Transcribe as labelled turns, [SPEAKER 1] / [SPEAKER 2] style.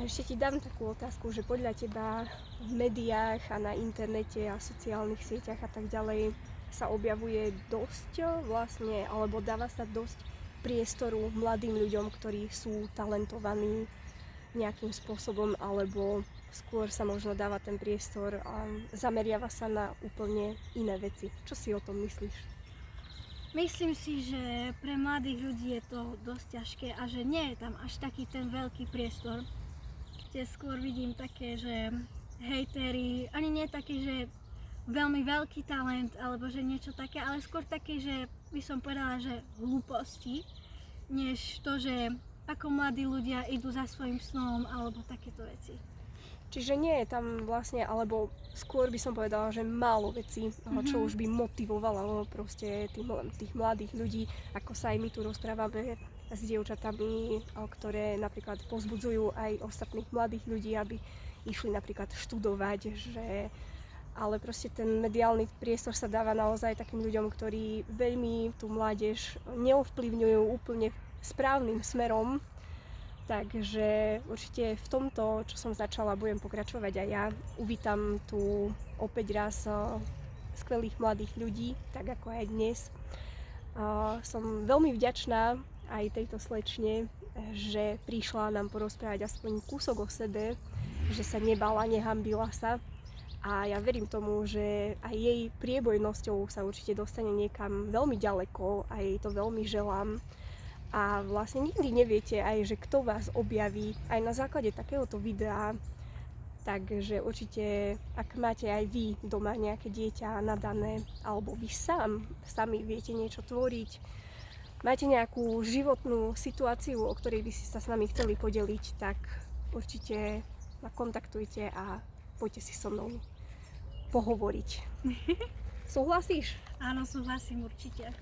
[SPEAKER 1] ešte ti dám takú otázku, že podľa teba v médiách a na internete a sociálnych sieťach a tak ďalej sa objavuje dosť vlastne, alebo dáva sa dosť priestoru mladým ľuďom, ktorí sú talentovaní nejakým spôsobom, alebo skôr sa možno dáva ten priestor a zameriava sa na úplne iné veci. Čo si o tom myslíš?
[SPEAKER 2] Myslím si, že pre mladých ľudí je to dosť ťažké a že nie je tam až taký ten veľký priestor, kde skôr vidím také, že hejtéri, ani nie také, že veľmi veľký talent alebo že niečo také, ale skôr také, že by som povedala, že hlúposti, než to, že ako mladí ľudia idú za svojím snom alebo takéto veci.
[SPEAKER 1] Čiže nie je tam vlastne, alebo skôr by som povedala, že málo vecí, čo už by motivovalo proste tých mladých ľudí, ako sa aj my tu rozprávame s dievčatami, ktoré napríklad pozbudzujú aj ostatných mladých ľudí, aby išli napríklad študovať, ale proste ten mediálny priestor sa dáva naozaj takým ľuďom, ktorí veľmi tú mládež neovplyvňujú úplne správnym smerom. Takže určite v tomto, čo som začala, budem pokračovať aj ja. Uvítam tu opäť raz skvelých mladých ľudí, tak ako aj dnes. Som veľmi vďačná aj tejto slečne, že prišla nám porozprávať aspoň kúsok o sebe, že sa nebala, nehambila sa. A ja verím tomu, že aj jej priebojnosťou sa určite dostane niekam veľmi ďaleko a jej to veľmi želám. A vlastne nikdy neviete aj, že kto vás objaví aj na základe takéhoto videa. Takže určite, ak máte aj vy doma nejaké dieťa nadané, alebo vy sami viete niečo tvoriť, máte nejakú životnú situáciu, o ktorej by ste sa s nami chceli podeliť, tak určite ma kontaktujte a poďte si so mnou pohovoriť. Súhlasíš?
[SPEAKER 2] Áno, súhlasím určite.